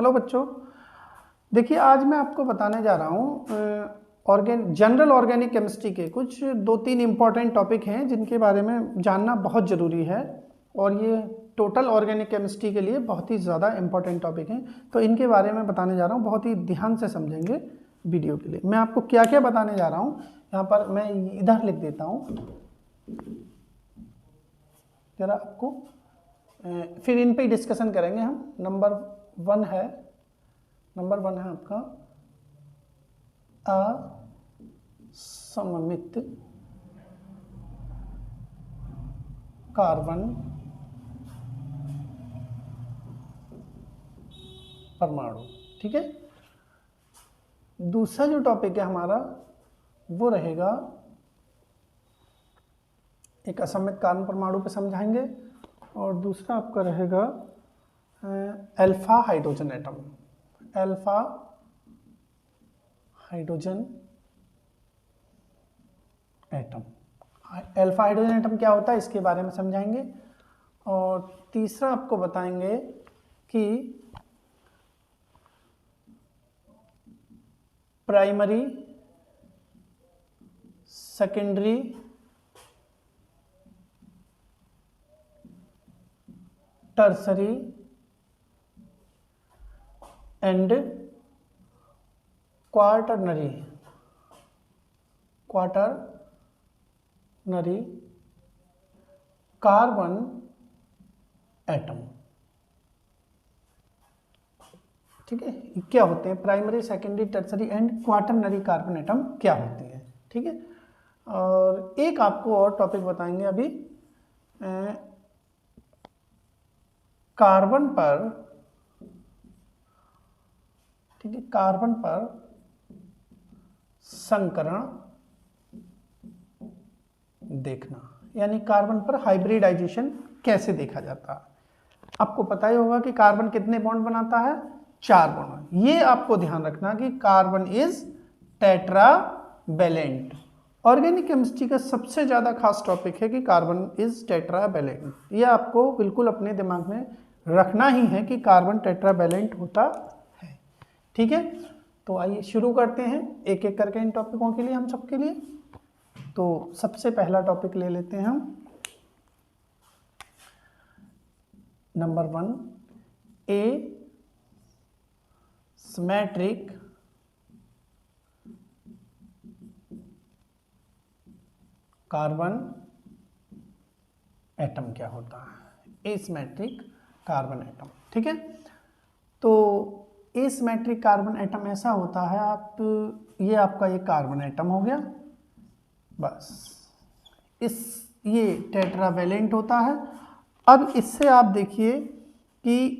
Hello बच्चों, देखिए आज मैं आपको बताने जा रहा हूँ जनरल ऑर्गेनिक केमिस्ट्री के कुछ 2-3 इम्पॉर्टेंट टॉपिक हैं जिनके बारे में जानना बहुत ज़रूरी है और ये टोटल ऑर्गेनिक केमिस्ट्री के लिए बहुत ही ज़्यादा इम्पॉर्टेंट टॉपिक हैं। तो इनके बारे में बताने जा रहा हूँ, बहुत ही ध्यान से समझेंगे वीडियो के लिए। मैं आपको क्या क्या बताने जा रहा हूँ यहाँ पर मैं इधर लिख देता हूँ ज़रा आपको, फिर इन पे डिस्कशन करेंगे हम। नंबर वन है आपका असममित कार्बन परमाणु। ठीक है, दूसरा जो टॉपिक है हमारा वो रहेगा, एक असममित कार्बन परमाणु पे समझाएंगे और दूसरा आपका रहेगा alpha hydrogen atom. Alpha hydrogen atom, alpha hydrogen atom क्या होता है इसके बारे में समझाएंगे। और तीसरा आपको बताएंगे कि primary, secondary, tertiary and quaternary carbon atom. ठीक है, क्या होते हैं primary, secondary, tertiary and quaternary carbon atom क्या होते हैं। ठीक है, और एक आपको और टॉपिक बताएंगे अभी, कार्बन पर, ठीक है, कार्बन पर संकरण देखना, यानी कार्बन पर हाइब्रिडाइजेशन कैसे देखा जाता है। आपको पता ही होगा कि कार्बन कितने बॉन्ड बनाता है, 4 बॉन्ड। ये आपको ध्यान रखना कि carbon is tetravalent. Organic chemistry का सबसे ज्यादा खास टॉपिक है कि कार्बन इज टेट्रावैलेंट। ये आपको बिल्कुल अपने दिमाग में रखना ही है कि कार्बन टेट्रावैलेंट होता है। ठीक है, तो आइए शुरू करते हैं एक एक करके इन टॉपिकों के लिए, हम सबके लिए। तो सबसे पहला टॉपिक ले लेते हैं हम, नंबर 1, ए सिमेट्रिक कार्बन एटम क्या होता है, एसिमेट्रिक कार्बन एटम। ठीक है, तो एसिमेट्रिक कार्बन एटम ऐसा होता है, ये आपका ये कार्बन एटम हो गया, बस ये टेट्रावैलेंट होता है। अब इससे आप देखिए कि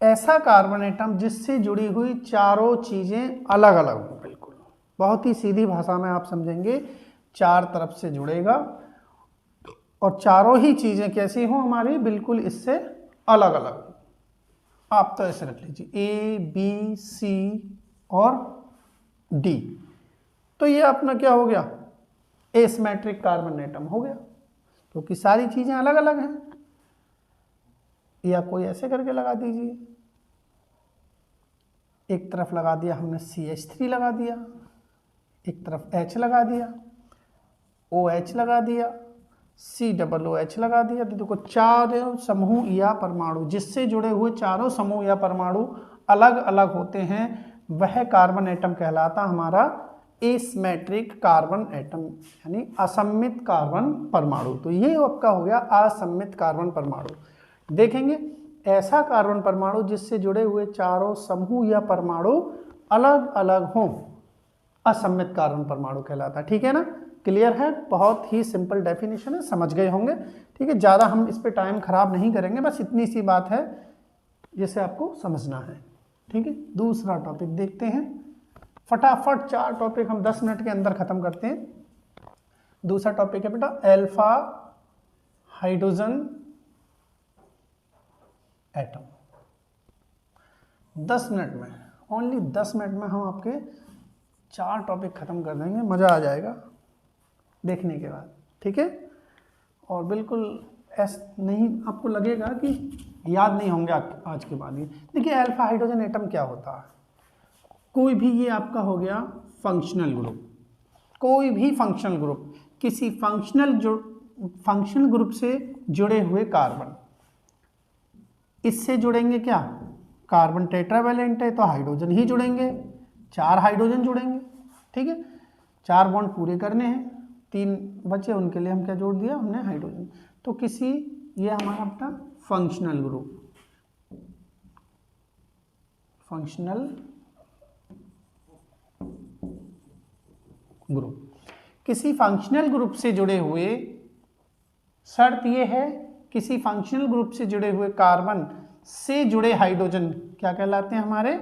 ऐसा कार्बन एटम जिससे जुड़ी हुई चारों चीजें अलग अलग हो, बिल्कुल बहुत ही सीधी भाषा में आप समझेंगे, 4 तरफ से जुड़ेगा और चारों ही चीजें कैसी हो हमारी, बिल्कुल इससे अलग अलग। आप तो ऐसे रख लीजिए ए, बी, सी और डी, तो ये अपना क्या हो गया, एसिमेट्रिक कार्बन एटम हो गया, क्योंकि सारी चीजें अलग अलग हैं। या कोई ऐसे करके लगा दीजिए, एक तरफ लगा दिया हमने CH3 लगा दिया, एक तरफ H लगा दिया, OH लगा दिया, COOH लगा दिया। तो देखो 4 समूह या परमाणु जिससे जुड़े हुए चारों समूह या परमाणु अलग अलग होते हैं, वह कार्बन एटम कहलाता हमारा एसिमेट्रिक कार्बन एटम, यानी असममित कार्बन परमाणु। तो ये आपका हो गया असममित कार्बन परमाणु। देखेंगे ऐसा कार्बन परमाणु जिससे जुड़े हुए चारों समूह या परमाणु अलग अलग हों, असममित कार्बन परमाणु कहलाता है। ठीक है ना, क्लियर है, बहुत ही सिंपल डेफिनेशन है, समझ गए होंगे। ठीक है, ज़्यादा हम इस पे टाइम खराब नहीं करेंगे, बस इतनी सी बात है जिसे आपको समझना है। ठीक है, दूसरा टॉपिक देखते हैं फटाफट, 4 टॉपिक हम 10 मिनट के अंदर खत्म करते हैं। दूसरा टॉपिक है बेटा अल्फा हाइड्रोजन एटम। 10 मिनट में, ओनली 10 मिनट में हम आपके 4 टॉपिक खत्म कर देंगे, मज़ा आ जाएगा देखने के बाद। ठीक है, और बिल्कुल ऐसा नहीं आपको लगेगा कि याद नहीं होंगे आज के बाद ये। देखिए अल्फा हाइड्रोजन एटम क्या होता है, कोई भी, ये आपका हो गया फंक्शनल ग्रुप, कोई भी फंक्शनल ग्रुप, किसी फंक्शनल ग्रुप से जुड़े हुए कार्बन, इससे जुड़ेंगे क्या, कार्बन टेट्रावैलेंट है तो हाइड्रोजन ही जुड़ेंगे, 4 हाइड्रोजन जुड़ेंगे, ठीक है, 4 बॉन्ड पूरे करने हैं, 3 बचे उनके लिए हम क्या जोड़ दिया हमने, हाइड्रोजन। तो किसी, ये हमारा अपना फंक्शनल ग्रुप, किसी फंक्शनल ग्रुप से जुड़े हुए, शर्त ये है किसी फंक्शनल ग्रुप से जुड़े हुए कार्बन से जुड़े हाइड्रोजन क्या कहलाते हैं हमारे,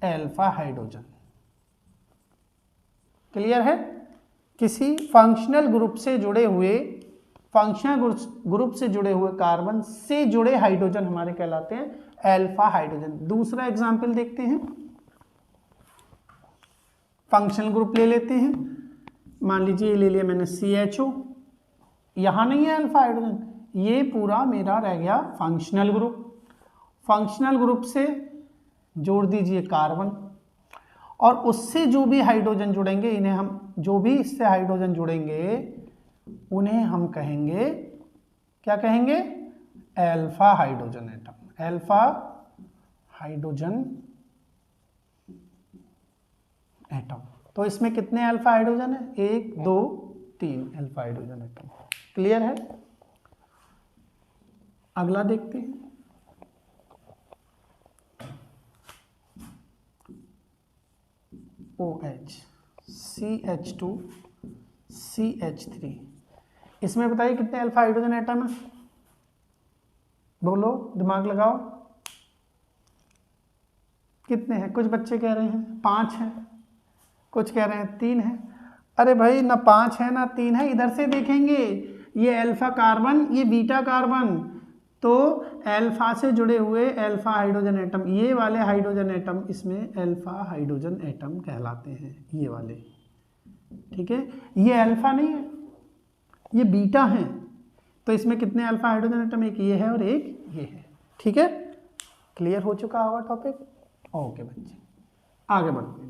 अल्फा हाइड्रोजन। क्लियर है, किसी फंक्शनल ग्रुप से जुड़े हुए, फंक्शनल ग्रुप से जुड़े हुए कार्बन से जुड़े हाइड्रोजन हमारे कहलाते हैं अल्फा हाइड्रोजन। दूसरा एग्जांपल देखते हैं, फंक्शनल ग्रुप ले लेते हैं, मान लीजिए ले लिया मैंने CHO, यहां नहीं है अल्फा हाइड्रोजन, ये पूरा मेरा रह गया फंक्शनल ग्रुप। फंक्शनल ग्रुप से जोड़ दीजिए कार्बन, और उससे जो भी हाइड्रोजन जुड़ेंगे, इन्हें हम, जो भी इससे हाइड्रोजन जुड़ेंगे उन्हें हम कहेंगे, क्या कहेंगे, alpha hydrogen atom, alpha hydrogen atom. तो इसमें कितने अल्फा हाइड्रोजन है, 1 2 3 अल्फा हाइड्रोजन एटम। क्लियर है, अगला देखते हैं, OH CH2 CH3, इसमें बताइए कितने अल्फा हाइड्रोजन एटम है, बोलो, दिमाग लगाओ, कितने हैं। कुछ बच्चे कह रहे हैं 5 हैं, कुछ कह रहे हैं 3 हैं। अरे भाई ना 5 है ना 3 है, इधर से देखेंगे, ये अल्फा कार्बन, ये बीटा कार्बन, तो अल्फा से जुड़े हुए अल्फा हाइड्रोजन एटम, ये वाले हाइड्रोजन एटम इसमें अल्फा हाइड्रोजन एटम कहलाते हैं, ये वाले, ठीक है। ये अल्फा नहीं है, ये बीटा है, तो इसमें कितने अल्फा हाइड्रोजन एटम, एक ये है और एक ये है, ठीक है। क्लियर हो चुका होगा टॉपिक, ओके बच्चे आगे बढ़ते हैं।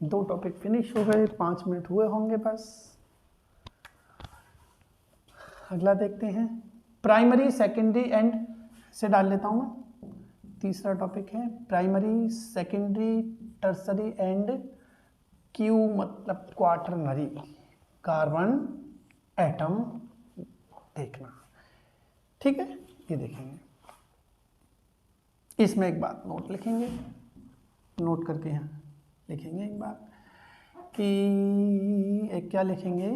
2 टॉपिक फिनिश हो गए, 5 मिनट हुए होंगे बस। अगला देखते हैं, प्राइमरी सेकेंडरी एंड से डाल लेता हूँ मैं। तीसरा टॉपिक है primary secondary tertiary and Q मतलब क्वाटरनरी कार्बन एटम देखना, ठीक है। ये देखेंगे, इसमें एक बात नोट लिखेंगे, नोट करके यहाँ लिखेंगे एक बात कि एक क्या लिखेंगे,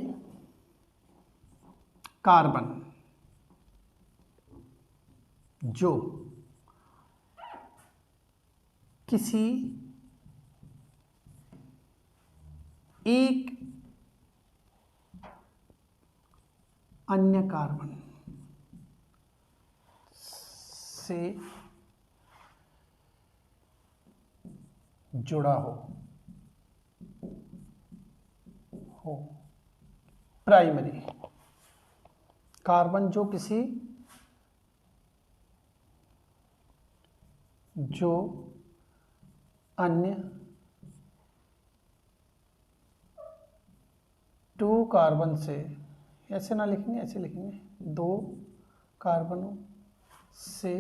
कार्बन जो किसी एक अन्य कार्बन से जुड़ा हो प्राइमरी कार्बन जो अन्य 2 कार्बन से, ऐसे ना लिखेंगे, ऐसे लिखेंगे, 2 कार्बनों से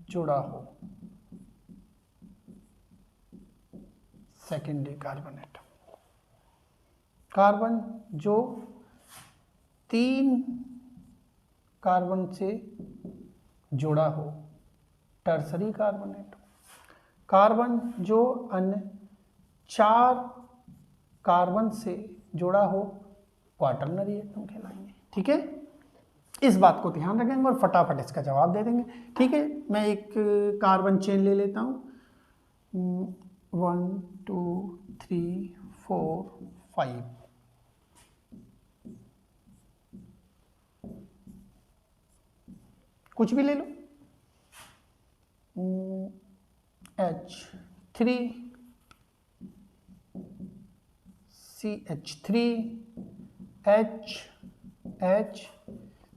जुड़ा हो सेकेंडरी कार्बन एटम। कार्बन जो 3 कार्बन से जुड़ा हो टर्सरी कार्बन एटम। कार्बन जो अन्य 4 कार्बन से जुड़ा हो क्वाटरनरी एटम कहलाएंगे, ठीक है। इस बात को ध्यान रखेंगे और फटाफट इसका जवाब दे देंगे, ठीक है। मैं एक कार्बन चेन ले लेता हूँ, 1 2 3 4 5, कुछ भी ले लो, H3 CH3 H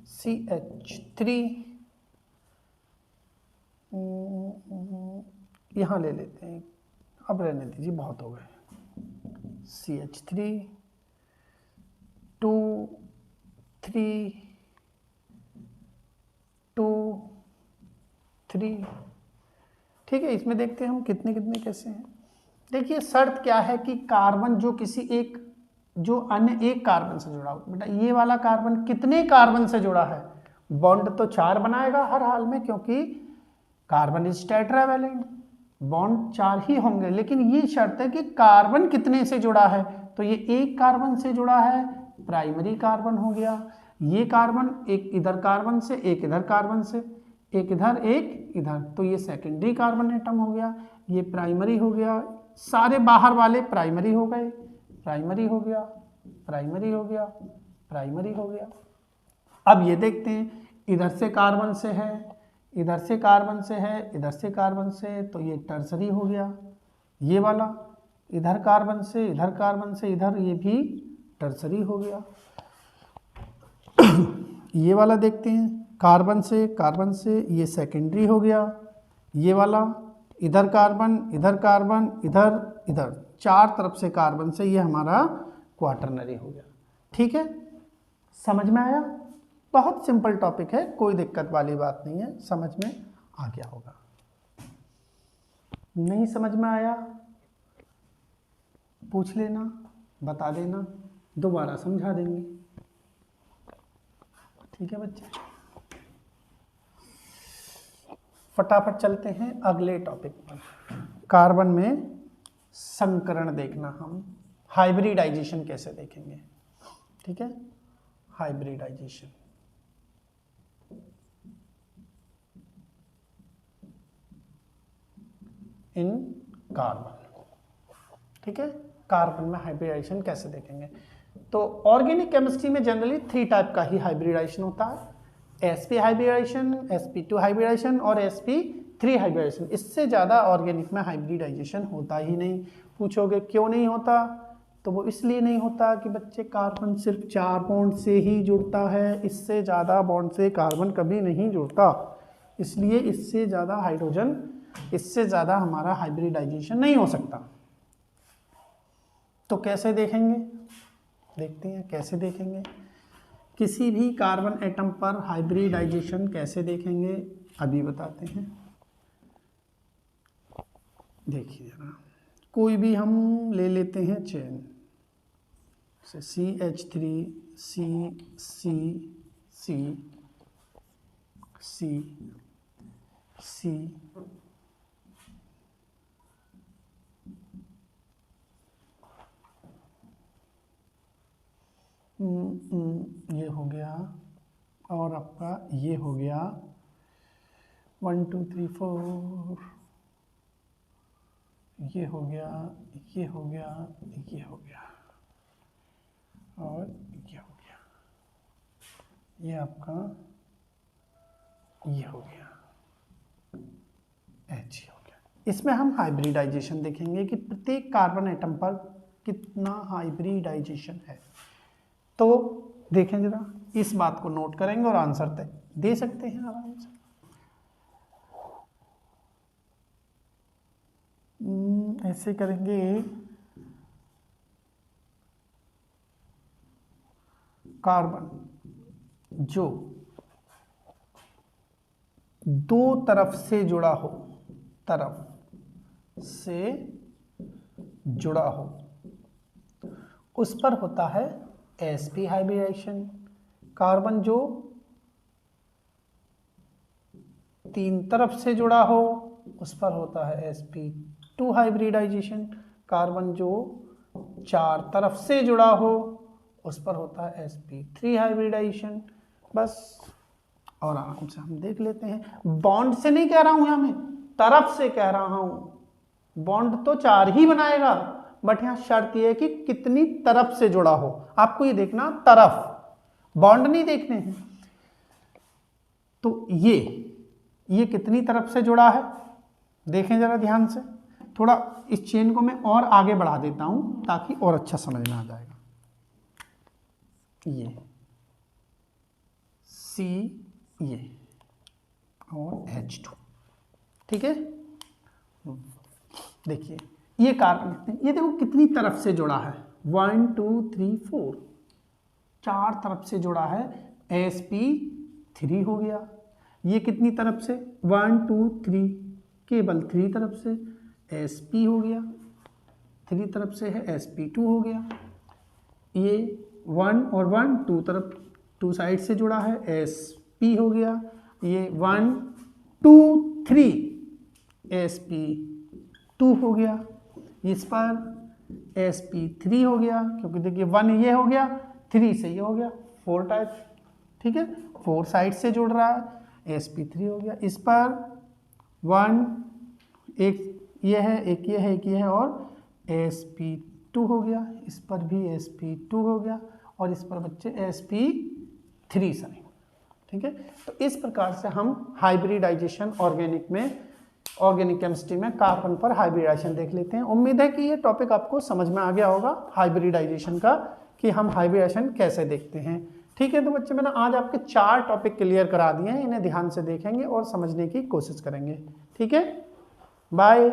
CH3 यहाँ ले लेते हैं, अब रहने दीजिए, बहुत हो गए। CH3 2 3 2 3। ठीक है, इसमें देखते हैं हम कितने कितने कैसे हैं। देखिए शर्त क्या है कि कार्बन जो किसी एक, जो अन्य एक कार्बन से जुड़ा हो, बेटा ये वाला कार्बन कितने कार्बन से जुड़ा है, बॉन्ड तो 4 बनाएगा हर हाल में, क्योंकि कार्बन इज टेट्रावैलेंट, बॉन्ड 4 ही होंगे, लेकिन ये शर्त है कि कार्बन कितने से जुड़ा है, तो ये एक कार्बन से जुड़ा है, प्राइमरी कार्बन हो गया। ये कार्बन एक इधर कार्बन से, एक इधर कार्बन से, एक इधर एक इधर, तो ये सेकेंडरी कार्बन एटम हो गया, ये प्राइमरी हो गया, सारे बाहर वाले प्राइमरी हो गए, प्राइमरी हो गया, प्राइमरी हो गया, प्राइमरी हो गया। अब ये देखते हैं इधर से कार्बन से है, इधर से कार्बन से है, इधर से कार्बन से, तो ये टर्सरी हो गया। ये वाला इधर कार्बन से, इधर कार्बन से, इधर, ये भी टर्सरी हो गया। ये वाला देखते हैं कार्बन से, ये सेकेंडरी हो गया। ये वाला इधर कार्बन, इधर कार्बन, इधर इधर, 4 तरफ से कार्बन से, ये हमारा क्वाटरनरी हो गया। ठीक है, समझ में आया? बहुत सिंपल टॉपिक है, कोई दिक्कत वाली बात नहीं है, समझ में आ गया होगा। नहीं समझ में आया पूछ लेना, बता देना, दोबारा समझा देंगे। ठीक है बच्चे, फटाफट चलते हैं अगले टॉपिक पर। कार्बन में संकरण देखना, हम हाइब्रिडाइजेशन कैसे देखेंगे। ठीक है, हाइब्रिडाइजेशन इन कार्बन। ठीक है, कार्बन में हाइब्रिडाइजेशन कैसे देखेंगे। तो ऑर्गेनिक केमिस्ट्री में जनरली 3 टाइप का ही हाइब्रिडाइजेशन होता है, sp हाइब्रिडाइजेशन, sp2 हाइब्रिडाइजेशन और sp3 हाइब्रिडाइजेशन। इससे ज़्यादा ऑर्गेनिक में हाइब्रिडाइजेशन होता ही नहीं। पूछोगे क्यों नहीं होता, तो वो इसलिए नहीं होता कि बच्चे कार्बन सिर्फ 4 बॉन्ड से ही जुड़ता है, इससे ज़्यादा बॉन्ड से कार्बन कभी नहीं जुड़ता, इसलिए इससे ज़्यादा हाइड्रोजन, इससे ज़्यादा हमारा हाइब्रिडाइजेशन नहीं हो सकता। तो कैसे देखेंगे, देखते हैं कैसे देखेंगे। किसी भी कार्बन एटम पर हाइब्रिडाइजेशन कैसे देखेंगे, अभी बताते हैं। देखिए जरा, कोई भी हम ले लेते हैं चेन से, CH3 C C C C C ये हो गया, और आपका ये हो गया 1 2 3 4, ये हो गया, ये हो गया, ये हो गया, और ये हो गया, ये आपका ये हो गया, H हो गया। इसमें हम हाइब्रिडाइजेशन देखेंगे कि प्रत्येक कार्बन एटम पर कितना हाइब्रिडाइजेशन है। तो देखें जरा, इस बात को नोट करेंगे और आंसर दे सकते हैं आराम से। ऐसे करेंगे, कार्बन जो 2 तरफ से जुड़ा हो, तरफ से जुड़ा हो, उस पर होता है sp हाइब्रिडाइजेशन। कार्बन जो 3 तरफ से जुड़ा हो, उस पर होता है sp2 हाइब्रिडाइजेशन। कार्बन जो 4 तरफ से जुड़ा हो, उस पर होता है sp3 हाइब्रिडाइजेशन। बस, और आराम से हम देख लेते हैं। बॉन्ड से नहीं कह रहा हूं यहां मैं, तरफ से कह रहा हूं। बॉन्ड तो 4 ही बनाएगा, बट यहां शर्त यह है कि कितनी तरफ से जुड़ा हो। आपको ये देखना तरफ, बॉन्ड नहीं देखने हैं। तो ये कितनी तरफ से जुड़ा है, देखें जरा ध्यान से। थोड़ा इस चेन को मैं और आगे बढ़ा देता हूं ताकि और अच्छा समझ में आ जाएगा। ये C, ये और H2, ठीक है। देखिए ये कार्बन लिखते हैं, ये देखो कितनी तरफ से जुड़ा है, 1 2 3 4, 4 तरफ से जुड़ा है, sp3 हो गया। ये कितनी तरफ से, 1 2 3, केवल 3 तरफ से, sp हो गया, 3 तरफ से है, sp2 हो गया। ये 1 और 1 2 तरफ, 2 साइड से जुड़ा है, sp हो गया। ये 1 2 3 sp2 हो गया। इस पर sp3 हो गया, क्योंकि देखिए 1 ये हो गया, 3 से ये हो गया, 4 टाइप, ठीक है, 4 साइड से जुड़ रहा है, sp3 हो गया। इस पर 1, एक ये है, एक ये है, एक ये है, और sp2 हो गया। इस पर भी sp2 हो गया, और इस पर बच्चे sp3 सही, ठीक है। तो इस प्रकार से हम हाइब्रिडाइजेशन ऑर्गेनिक केमिस्ट्री में कार्बन पर हाइब्रिडाइजेशन देख लेते हैं। उम्मीद है कि ये टॉपिक आपको समझ में आ गया होगा हाइब्रिडाइजेशन का, कि हम हाइब्रिडाइजेशन कैसे देखते हैं, ठीक है। तो बच्चे मैंने आज आपके 4 टॉपिक क्लियर करा दिए हैं, इन्हें ध्यान से देखेंगे और समझने की कोशिश करेंगे, ठीक है। बाय।